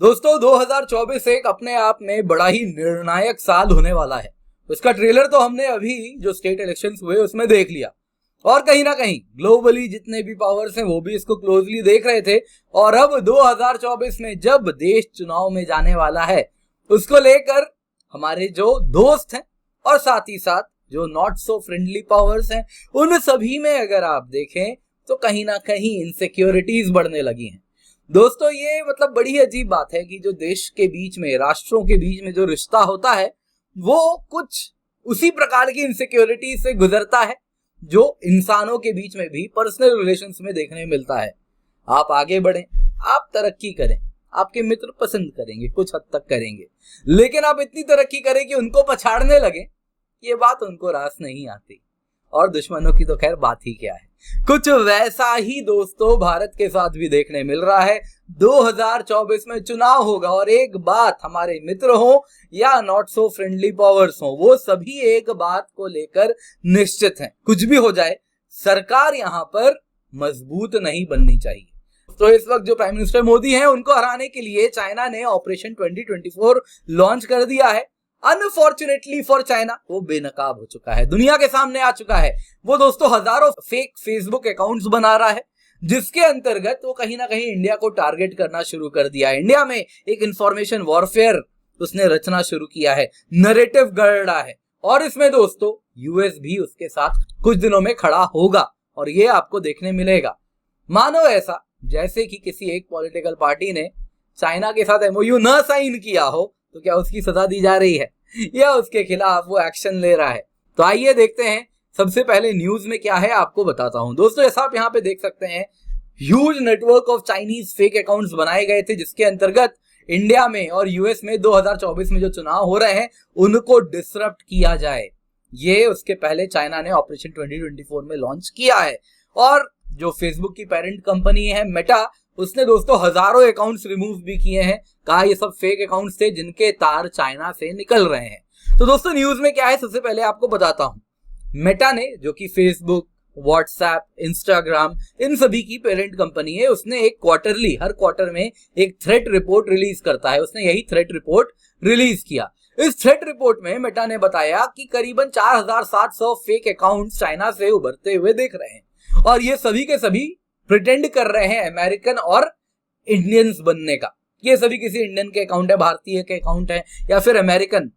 दोस्तों 2024 एक अपने आप में बड़ा ही निर्णायक साल होने वाला है। उसका ट्रेलर तो हमने अभी जो स्टेट इलेक्शंस हुए उसमें देख लिया और कहीं ना कहीं ग्लोबली जितने भी पावर्स हैं वो भी इसको क्लोजली देख रहे थे। और अब 2024 में जब देश चुनाव में जाने वाला है उसको लेकर हमारे जो दोस्त हैं और साथ ही साथ जो नॉट सो फ्रेंडली पावर्स हैं उन सभी में अगर आप देखें तो कहीं ना कहीं इनसिक्योरिटीज बढ़ने लगी हैं। दोस्तों ये मतलब बड़ी अजीब बात है कि जो देश के बीच में, राष्ट्रों के बीच में जो रिश्ता होता है वो कुछ उसी प्रकार की इनसिक्योरिटी से गुजरता है जो इंसानों के बीच में भी पर्सनल रिलेशंस में देखने मिलता है। आप आगे बढ़ें, आप तरक्की करें, आपके मित्र पसंद करेंगे, कुछ हद तक करेंगे, लेकिन आप इतनी तरक्की करें कि उनको पछाड़ने लगे, ये बात उनको रास नहीं आती। और दुश्मनों की तो खैर बात ही क्या है। कुछ वैसा ही दोस्तों भारत के साथ भी देखने मिल रहा है। 2024 में चुनाव होगा और एक बात, हमारे मित्र हो या नॉट सो फ्रेंडली पावर्स हो, वो सभी एक बात को लेकर निश्चित हैं, कुछ भी हो जाए सरकार यहां पर मजबूत नहीं बननी चाहिए। तो इस वक्त जो प्राइम मिनिस्टर मोदी हैं उनको हराने के लिए चाइना ने ऑपरेशन 2024 लॉन्च कर दिया है। अनफॉर्चुनेटली फॉर चाइना वो बेनकाब हो चुका है, दुनिया के सामने आ चुका है। वो दोस्तों हजारों फेक फेसबुक अकाउंट्स बना रहा है जिसके अंतर्गत वो कहीं ना कहीं इंडिया को टारगेट करना शुरू कर दिया है। इंडिया में एक इंफॉर्मेशन वॉरफेयर उसने रचना शुरू किया है, नरेटिव गढ़ा है और इसमें दोस्तों यूएस भी उसके साथ कुछ दिनों में खड़ा होगा और ये आपको देखने मिलेगा। मानो ऐसा जैसे कि किसी एक पॉलिटिकल पार्टी ने चाइना के साथ एमओयू न साइन किया हो तो क्या उसकी सजा दी जा रही है या उसके खिलाफ वो एक्शन ले रहा है। तो आइए देखते हैं सबसे पहले न्यूज में क्या है आपको बताता हूं। दोस्तों जैसा आप यहाँ पे देख सकते हैं, huge network of Chinese fake accounts बनाए गए थे जिसके अंतर्गत इंडिया में और यूएस में 2024 में जो चुनाव हो रहे हैं उनको डिसरप्ट किया जाए। ये उसके पहले चाइना ने ऑपरेशन 2024 में लॉन्च किया है। और जो फेसबुक की पेरेंट कंपनी है मेटा, उसने दोस्तों हजारों अकाउंट्स रिमूव भी किए हैं। कहा ये सब फेक अकाउंट्स थे जिनके तार चाइना से निकल रहे हैं। तो दोस्तों न्यूज में क्या है सबसे पहले आपको बताता हूं। मेटा ने, जो कि फेसबुक, व्हाट्सएप, इंस्टाग्राम इन सभी की पेरेंट कंपनी है, उसने एक क्वार्टरली, हर क्वार्टर में एक थ्रेट रिपोर्ट रिलीज करता है। उसने यही थ्रेट रिपोर्ट रिलीज किया। इस थ्रेट रिपोर्ट में मेटा ने बताया कि करीबन 4700 फेक अकाउंट्स चाइना से उभरते हुए देख रहे हैं और ये सभी के सभी प्रिटेंड कर रहे हैं अमेरिकन और इंडियंस बनने का। ये सभी किसी इंडियन के अकाउंट है, भारतीय के अकाउंट है या फिर अमेरिकन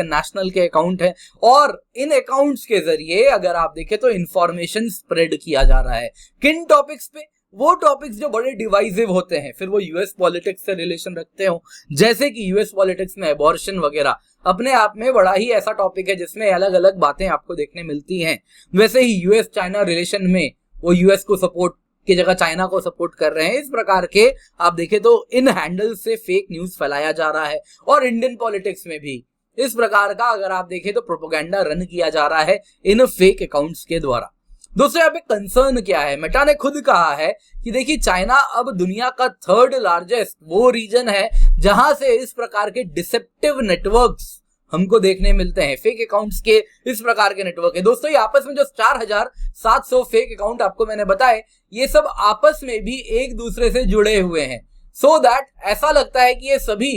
नेशनल के अकाउंट है। और इन अकाउंट्स के जरिए अगर आप देखें तो इंफॉर्मेशन स्प्रेड किया जा रहा है। किन टॉपिक्स पे? वो टॉपिक्स जो बड़े डिवाइसिव होते हैं, फिर वो यूएस पॉलिटिक्स से रिलेशन रखते हो, जैसे कि यूएस पॉलिटिक्स में एबॉर्शन वगैरह अपने आप में बड़ा ही ऐसा टॉपिक है जिसमें अलग अलग बातें आपको देखने मिलती हैं। वैसे ही यूएस चाइना रिलेशन में वो यूएस को सपोर्ट की जगह चाइना को सपोर्ट कर रहे हैं। इस प्रकार के आप देखें तो इन हैंडल से फेक न्यूज फैलाया जा रहा है। और इंडियन पॉलिटिक्स में भी इस प्रकार का अगर आप देखें तो प्रोपेगेंडा रन किया जा रहा है इन फेक अकाउंट्स के द्वारा। दोस्तों यहाँ पे कंसर्न क्या है? मेटा ने खुद कहा है कि देखिए चाइना अब दुनिया का 3rd लार्जेस्ट वो रीजन है जहां से इस प्रकार के डिसेप्टिव नेटवर्क्स हमको देखने मिलते हैं। फेक अकाउंट्स के इस प्रकार के नेटवर्क है। दोस्तों ये आपस में जो 4700 फेक अकाउंट आपको मैंने बताए, ये सब आपस में भी एक दूसरे से जुड़े हुए हैं। सो दैट ऐसा लगता है कि ये सभी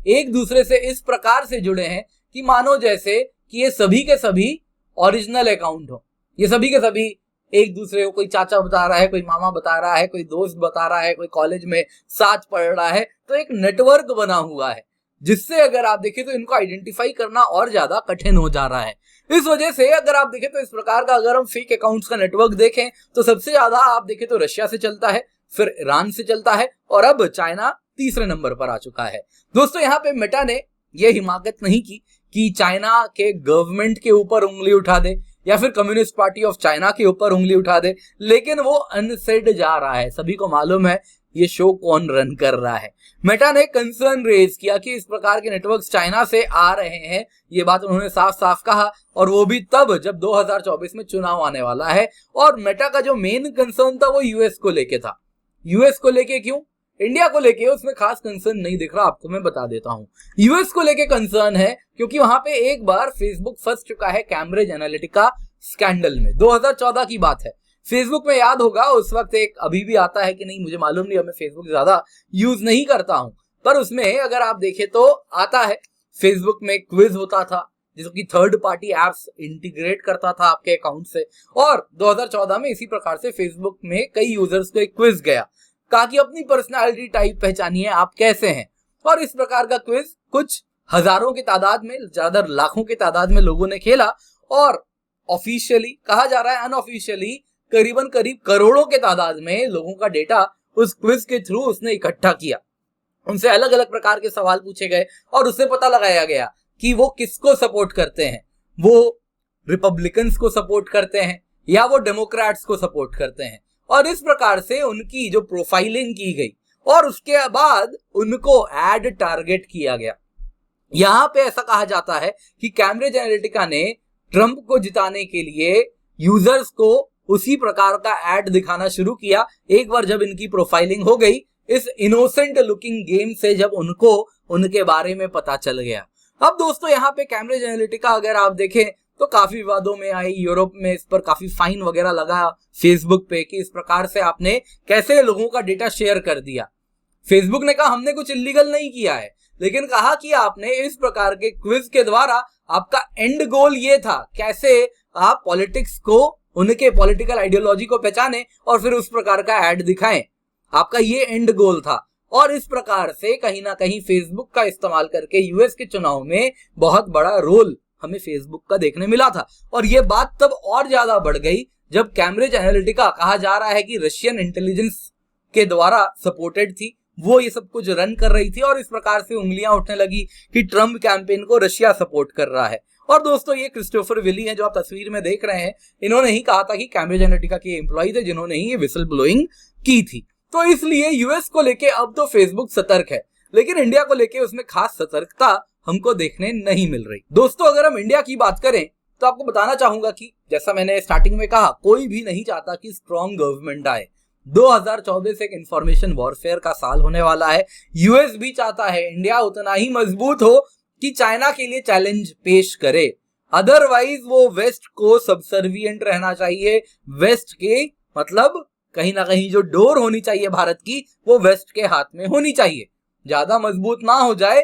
एक दूसरे से इस प्रकार से जुड़े हैं कि मानो जैसे कि ये सभी के सभी ओरिजिनल अकाउंट हो। ये सभी के सभी एक दूसरे को, कोई चाचा बता रहा है, कोई मामा बता रहा है, कोई दोस्त बता रहा है, कोई कॉलेज में साथ पढ़ रहा है, तो एक नेटवर्क बना हुआ है जिससे अगर आप देखें तो इनको आइडेंटिफाई करना और ज्यादा कठिन हो जा रहा है। इस वजह से अगर आप देखें तो इस प्रकार का अगर हम फेक अकाउंट्स का नेटवर्क देखें तो सबसे ज्यादा आप देखें तो रशिया से चलता है, फिर ईरान से चलता है और अब चाइना तीसरे नंबर पर आ चुका है। दोस्तों यहाँ पे मेटा ने यह हिमाकत नहीं की कि चाइना के गवर्नमेंट के ऊपर उंगली उठा दे या फिर कम्युनिस्ट पार्टी ऑफ चाइना के ऊपर उंगली उठा दे, लेकिन वो अनसेड जा रहा है। सभी को मालूम है ये शो कौन रन कर रहा है। मेटा ने कंसर्न रेज किया कि इस प्रकार के नेटवर्क्स चाइना से आ रहे हैं। ये बात उन्होंने साफ साफ कहा और वो भी तब जब 2024 में चुनाव आने वाला है। और मेटा का जो मेन कंसर्न था वो यूएस को लेके था। यूएस को लेके क्यों? इंडिया को लेके उसमें खास कंसर्न नहीं दिख रहा, आपको मैं बता देता हूं। यूएस को लेके कंसर्न है क्योंकि वहां पे एक बार फेसबुक फंस चुका है कैम्ब्रिज एनालिटिका स्कैंडल में। 2014 की बात है। फेसबुक में याद होगा उस वक्त एक, अभी भी आता है कि नहीं मुझे मालूम नहीं, मैं फेसबुक ज्यादा यूज नहीं करता हूं, पर उसमें अगर आप देखें तो आता है फेसबुक में क्विज होता था जिसको कि थर्ड पार्टी एप्स इंटीग्रेट करता था आपके अकाउंट से। और 2014 में इसी प्रकार से फेसबुक में कई यूजर्स को एक क्विज गया, कहा कि अपनी पर्सनालिटी टाइप पहचानिए, आप कैसे हैं। और इस प्रकार का क्विज कुछ हजारों की तादाद में, ज्यादा लाखों की तादाद में लोगों ने खेला और ऑफिशियली कहा जा रहा है, अनऑफिशियली करीबन करीब करोड़ों के तादाद में लोगों का डेटा उस क्विज के थ्रू उसने इकट्ठा किया। उनसे अलग अलग प्रकार के सवाल पूछे गए और उससे पता लगाया गया कि वो किसको सपोर्ट करते हैं, वो रिपब्लिकन्स को सपोर्ट करते हैं या वो डेमोक्रेट्स को सपोर्ट करते हैं। और इस प्रकार से उनकी जो प्रोफाइलिंग की गई और उसके बाद उनको एड टारगेट किया गया। यहां पे ऐसा कहा जाता है कि कैम्ब्रिज एनालिटिका ने ट्रंप को जिताने के लिए यूजर्स को उसी प्रकार का एड दिखाना शुरू किया एक बार जब इनकी प्रोफाइलिंग हो गई, इस इनोसेंट लुकिंग गेम से जब उनको उनके बारे में पता चल गया। अब दोस्तों यहाँ पे कैम्ब्रिज एनालिटिका अगर आप देखें तो काफी विवादों में आई, यूरोप में इस पर काफी फाइन वगैरह लगा फेसबुक पे कि इस प्रकार से आपने कैसे लोगों का डेटा शेयर कर दिया। फेसबुक ने कहा हमने कुछ इलीगल नहीं किया है, लेकिन कहा कि आपने इस प्रकार के क्विज के द्वारा आपका एंड गोल ये था कैसे आप पॉलिटिक्स को, उनके पॉलिटिकल आइडियोलॉजी को पहचाने और फिर उस प्रकार का एड दिखाएं, आपका ये एंड गोल था। और इस प्रकार से कहीं ना कहीं फेसबुक का इस्तेमाल करके यूएस के चुनाव में बहुत बड़ा रोल हमें फेसबुक का देखने मिला था। और ये बात तब और ज्यादा बढ़ गई जब कैम्ब्रिज एनालिटिका कहा जा रहा है कि रशियन इंटेलिजेंस के द्वारा सपोर्टेड थी, वो ये सब कुछ रन कर रही थी और इस प्रकार से उंगलियां उठने लगी कि ट्रम्प कैंपेन को रशिया सपोर्ट कर रहा है। और दोस्तों ये क्रिस्टोफर विली है जो आप तस्वीर में देख रहे हैं, इन्होंने ही कहा था कि कैम्ब्रिज एनालिटिका के एम्प्लॉय थे जिन्होंने ही ये विसल ब्लोइंग की थी। तो इसलिए यूएस को लेके अब तो फेसबुक सतर्क है, लेकिन इंडिया को लेके उसमें खास सतर्कता हमको देखने नहीं मिल रही। दोस्तों अगर हम इंडिया की बात करें तो आपको बताना चाहूंगा कि जैसा मैंने स्टार्टिंग में कहा, कोई भी नहीं चाहता कि स्ट्रॉन्ग गवर्नमेंट आए। 2024 एक इंफॉर्मेशन वॉरफेयर का साल होने वाला है। यूएस भी चाहता है इंडिया उतना ही मजबूत हो कि चाइना के लिए चैलेंज पेश करे, अदरवाइज वो वेस्ट को सबसर्विएंट रहना चाहिए। वेस्ट के मतलब कहीं ना कहीं जो डोर होनी चाहिए भारत की, वो वेस्ट के हाथ में होनी चाहिए। ज्यादा मजबूत ना हो जाए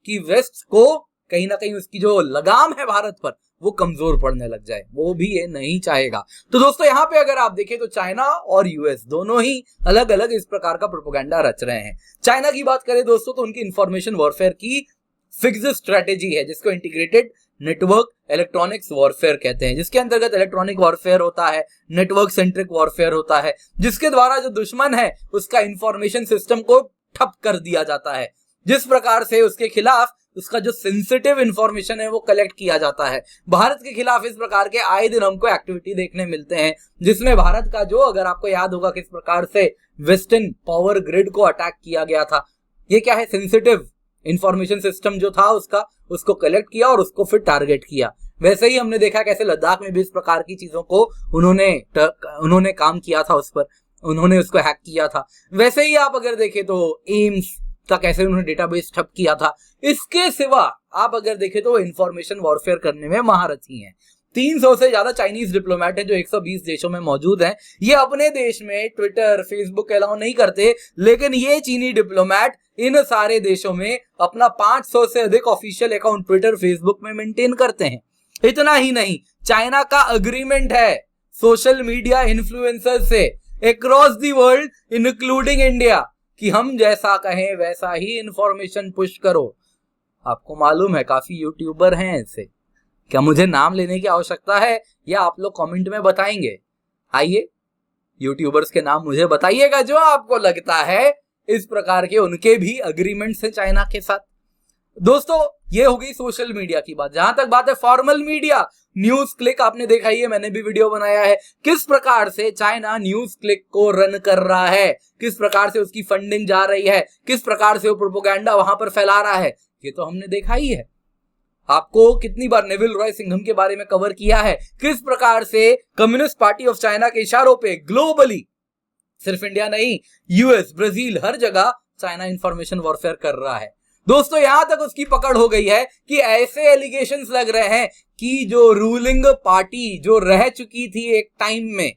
कि वेस्ट को कहीं ना कहीं उसकी जो लगाम है भारत पर वो कमजोर पड़ने लग जाए, वो भी ये नहीं चाहेगा। तो दोस्तों यहाँ पे अगर आप देखें तो चाइना और यूएस दोनों ही अलग अलग इस प्रकार का प्रोपेगेंडा रच रहे हैं। चाइना की बात करें दोस्तों तो उनकी इंफॉर्मेशन वॉरफेयर की फिक्स्ड स्ट्रेटेजी है जिसको इंटीग्रेटेड नेटवर्क इलेक्ट्रॉनिक्स वॉरफेयर कहते हैं, जिसके अंतर्गत इलेक्ट्रॉनिक वॉरफेयर होता है, नेटवर्क सेंट्रिक वॉरफेयर होता है, जिसके द्वारा जो दुश्मन है उसका इंफॉर्मेशन सिस्टम को ठप कर दिया जाता है, जिस प्रकार से उसके खिलाफ उसका जो सेंसिटिव इंफॉर्मेशन है वो कलेक्ट किया जाता है। भारत के खिलाफ इस प्रकार के आए दिन हमको एक्टिविटी देखने मिलते हैं, जिसमें भारत का जो, अगर आपको याद होगा किस प्रकार से वेस्टर्न पावर ग्रिड को अटैक किया गया था, ये क्या है, सेंसिटिव इंफॉर्मेशन सिस्टम जो था उसको कलेक्ट किया और उसको फिर टारगेट किया। वैसे ही हमने देखा कैसे लद्दाख में भी इस प्रकार की चीजों को उन्होंने काम किया था, उस पर उन्होंने उसको हैक किया था। वैसे ही आप अगर देखें तो एम्स का कैसे उन्होंने डेटाबेस ठप किया था। इसके सिवा आप अगर देखें तो इंफॉर्मेशन वॉरफेयर करने में महारथी हैं। 300 से ज्यादा चाइनीज डिप्लोमेट हैं जो 120 देशों में मौजूद हैं। ये अपने देश में ट्विटर फेसबुक अलाउ नहीं करते, लेकिन ये चीनी डिप्लोमेट इन सारे देशों में अपना 500 से अधिक ऑफिशियल अकाउंट ट्विटर फेसबुक में मेंटेन करते हैं। इतना ही नहीं, चाइना का अग्रीमेंट है सोशल मीडिया इन्फ्लुएंसर से across the world including India कि हम जैसा कहें वैसा ही इंफॉर्मेशन पुश करो। आपको मालूम है काफी यूट्यूबर हैं ऐसे, क्या मुझे नाम लेने की आवश्यकता है या आप लोग कमेंट में बताएंगे? आइए यूट्यूबर्स के नाम मुझे बताइएगा जो आपको लगता है इस प्रकार के उनके भी अग्रीमेंट्स हैं चाइना के साथ। दोस्तों ये हो गई सोशल मीडिया की बात। जहां तक बात है फॉर्मल मीडिया, न्यूज क्लिक आपने देखा ही है, मैंने भी वीडियो बनाया है किस प्रकार से चाइना न्यूज क्लिक को रन कर रहा है, किस प्रकार से उसकी फंडिंग जा रही है, किस प्रकार से वो प्रोपेगेंडा वहां पर फैला रहा है, ये तो हमने देखा ही है। आपको कितनी बार नेविल रॉय सिंघम के बारे में कवर किया है, किस प्रकार से कम्युनिस्ट पार्टी ऑफ चाइना के इशारों पे ग्लोबली, सिर्फ इंडिया नहीं, यूएस, ब्राजील, हर जगह चाइना इंफॉर्मेशन वॉरफेयर कर रहा है। दोस्तों यहां तक उसकी पकड़ हो गई है कि ऐसे एलिगेशंस लग रहे हैं कि जो रूलिंग पार्टी जो रह चुकी थी एक टाइम में,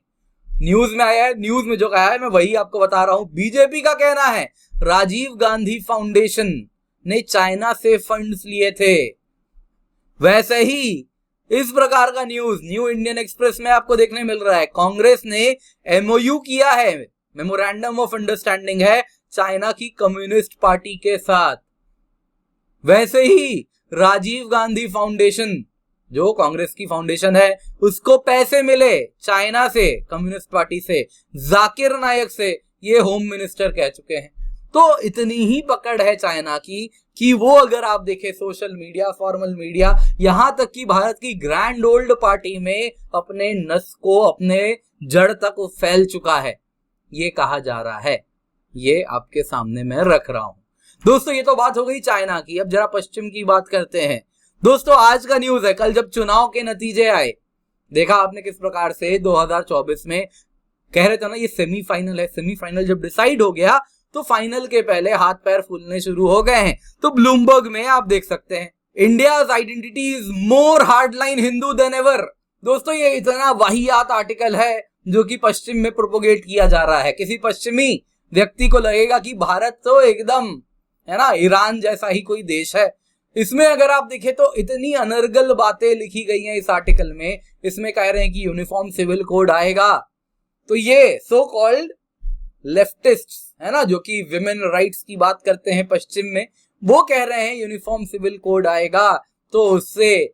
न्यूज में आया है, न्यूज में जो कहा है मैं वही आपको बता रहा हूं, बीजेपी का कहना है राजीव गांधी फाउंडेशन ने चाइना से फंड्स लिए थे। वैसे ही इस प्रकार का न्यूज न्यू इंडियन एक्सप्रेस में आपको देखने मिल रहा है। कांग्रेस ने एमओयू किया है, मेमोरेंडम ऑफ अंडरस्टैंडिंग है चाइना की कम्युनिस्ट पार्टी के साथ। वैसे ही राजीव गांधी फाउंडेशन जो कांग्रेस की फाउंडेशन है उसको पैसे मिले चाइना से, कम्युनिस्ट पार्टी से, जाकिर नायक से, ये होम मिनिस्टर कह चुके हैं। तो इतनी ही पकड़ है चाइना की कि वो अगर आप देखें सोशल मीडिया, फॉर्मल मीडिया, यहां तक कि भारत की ग्रैंड ओल्ड पार्टी में अपने नस को, अपने जड़ तक फैल चुका है, ये कहा जा रहा है। ये आपके सामने मैं रख रहा हूं। दोस्तों ये तो बात हो गई चाइना की। अब जरा पश्चिम की बात करते हैं। दोस्तों आज का न्यूज है, कल जब चुनाव के नतीजे आए, देखा आपने किस प्रकार से 2024 में कह रहे थे ना ये सेमीफाइनल है, सेमीफाइनल जब डिसाइड हो गया तो फाइनल के पहले हाथ पैर फूलने शुरू हो गए हैं। तो ब्लूमबर्ग में आप देख सकते हैं, India's identity is more hardline Hindu then ever. दोस्तों ये इतना वाहियात आर्टिकल है जो कि पश्चिम में प्रोपोगेट किया जा रहा है। किसी पश्चिमी व्यक्ति को लगेगा कि भारत तो एकदम है ना ईरान जैसा ही कोई देश है। इसमें अगर आप देखें तो इतनी अनर्गल बातें लिखी गई हैं इस आर्टिकल में। इसमें कह रहे हैं कि यूनिफॉर्म सिविल कोड आएगा, तो ये सो कॉल्ड लेफ्टिस्ट्स है ना जो कि विमेन राइट्स की बात करते हैं पश्चिम में, वो कह रहे हैं यूनिफॉर्म सिविल कोड आएगा तो उससे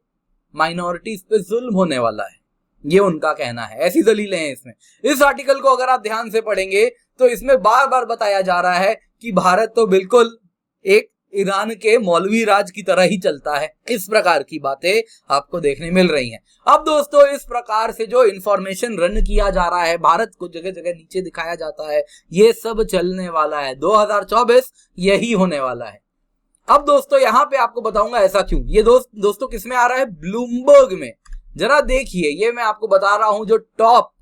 माइनॉरिटीज पे जुल्म होने वाला है, ये उनका कहना है। ऐसी दलीलें हैं इसमें। इस आर्टिकल को अगर आप ध्यान से पढ़ेंगे तो इसमें बार बार बताया जा रहा है कि भारत तो बिल्कुल एक ईरान के मौलवी राज की तरह ही चलता है। इस प्रकार की बातें आपको देखने मिल रही हैं। अब दोस्तों इस प्रकार से जो इंफॉर्मेशन रन किया जा रहा है, भारत को जगह जगह नीचे दिखाया जाता है, ये सब चलने वाला है। 2024 यही होने वाला है। अब दोस्तों यहां पे आपको बताऊंगा ऐसा क्यों। ये दोस्तों किस में आ रहा है? ब्लूमबर्ग में। जरा देखिए, ये मैं आपको बता रहा हूं जो टॉप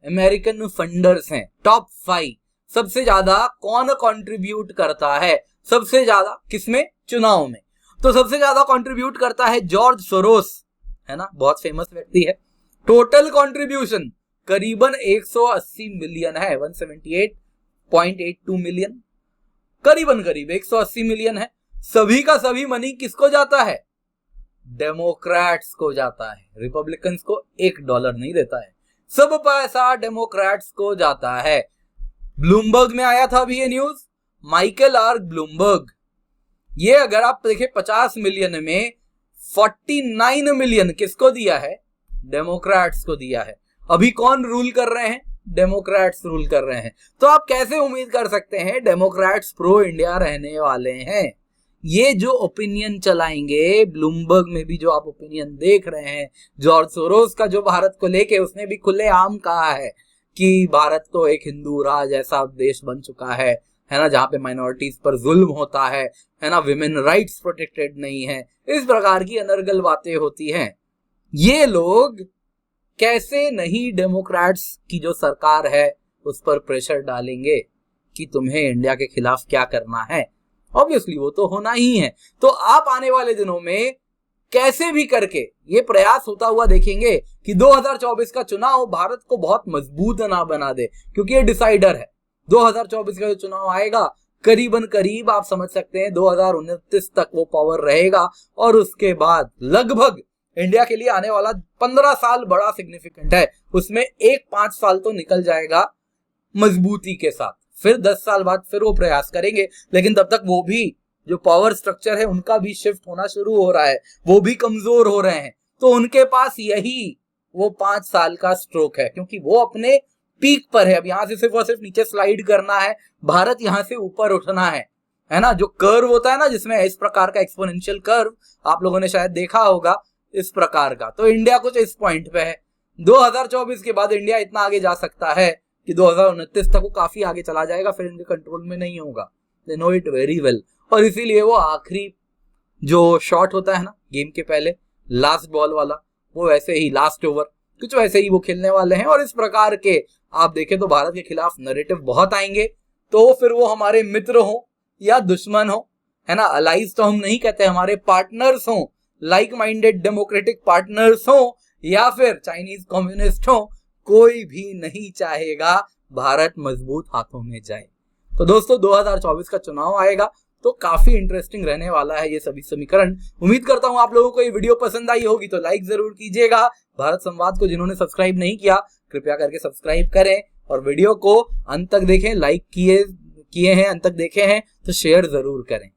अमेरिकन फंडर्स हैं, टॉप 5 सबसे ज्यादा कौन कंट्रीब्यूट करता है, सबसे ज्यादा किसमें? चुनाव में। तो सबसे ज्यादा कंट्रीब्यूट करता है जॉर्ज सोरोस, है ना, बहुत फेमस व्यक्ति है। टोटल कंट्रीब्यूशन करीबन 180 मिलियन है, 178.82 मिलियन, करीबन करीब 180 मिलियन है। सभी का सभी मनी किसको जाता है? डेमोक्रेट्स को जाता है। रिपब्लिकन्स को $1 नहीं देता है, सब पैसा डेमोक्रेट्स को जाता है। ब्लूमबर्ग में आया था अभी ये न्यूज, माइकल आर ब्लूमबर्ग। ये अगर आप देखें 50 मिलियन में 49 मिलियन किसको दिया है? डेमोक्रेट्स को दिया है। अभी कौन रूल कर रहे हैं? डेमोक्रेट्स रूल कर रहे हैं। तो आप कैसे उम्मीद कर सकते हैं डेमोक्रेट्स प्रो इंडिया रहने वाले हैं? ये जो ओपिनियन चलाएंगे, ब्लूमबर्ग में भी जो आप ओपिनियन देख रहे हैं, जॉर्ज सोरोस का जो भारत को लेके, उसने भी खुलेआम कहा है कि भारत तो एक हिंदू राज ऐसा देश बन चुका है ना, जहां पे माइनॉरिटीज पर जुल्म होता है ना, विमेन राइट्स प्रोटेक्टेड नहीं है। इस प्रकार की अनर्गल बातें होती हैं। ये लोग कैसे नहीं डेमोक्रेट्स की जो सरकार है उस पर प्रेशर डालेंगे कि तुम्हें इंडिया के खिलाफ क्या करना है? ऑब्वियसली वो तो होना ही है। तो आप आने वाले दिनों में कैसे भी करके ये प्रयास होता हुआ देखेंगे कि 2024 का चुनाव भारत को बहुत मजबूत ना बना दे, क्योंकि ये डिसाइडर है। 2024 का जो चुनाव आएगा करीबन करीब आप समझ सकते हैं 2029 तक वो पावर रहेगा, और उसके बाद लगभग इंडिया के लिए आने वाला 15 साल बड़ा सिग्निफिकेंट है। उसमें एक 5 साल तो निकल जाएगा मजबूती के साथ, फिर 10 साल बाद फिर वो प्रयास करेंगे, लेकिन तब तक वो भी जो पावर स्ट्रक्चर है उनका भी शिफ्ट होना शुरू हो रहा है, वो भी कमजोर हो रहे हैं। तो उनके पास यही वो 5 साल का स्ट्रोक है, क्योंकि वो अपने पीक पर है। अब यहां से सिर्फ और सिर्फ नीचे स्लाइड करना है, भारत यहां से ऊपर उठना है ना। जो कर्व होता है ना, जिसमें इस प्रकार का एक्सपोनेंशियल कर्व आप लोगों ने शायद देखा होगा इस प्रकार का, तो इंडिया कुछ इस पॉइंट पे है। 2024 के बाद इंडिया इतना आगे जा सकता है कि 2029 तक वो काफी आगे चला जाएगा, फिर इनके कंट्रोल में नहीं होगा। They know it very well. और इसीलिए वो आखिरी जो शॉट होता है ना गेम के पहले, लास्ट बॉल वाला, वो वैसे ही लास्ट ओवर कुछ वैसे ही वो खेलने वाले हैं। और इस प्रकार के आप देखें तो भारत के खिलाफ नैरेटिव बहुत आएंगे, तो फिर वो हमारे मित्र हो या दुश्मन हो, है ना, अलाइज तो हम नहीं कहते, हमारे पार्टनर्स हो, लाइक माइंडेड डेमोक्रेटिक पार्टनर्स हो, या फिर चाइनीज कम्युनिस्ट हो, कोई भी नहीं चाहेगा भारत मजबूत हाथों में जाए। तो दोस्तों 2024 का चुनाव आएगा तो काफी इंटरेस्टिंग रहने वाला है ये सभी समीकरण। उम्मीद करता हूं आप लोगों को ये वीडियो पसंद आई होगी, तो लाइक जरूर कीजिएगा। भारत संवाद को जिन्होंने सब्सक्राइब नहीं किया कृपया करके सब्सक्राइब करें और वीडियो को अंत तक देखें। लाइक किए हैं, अंत तक देखे हैं तो शेयर जरूर करें।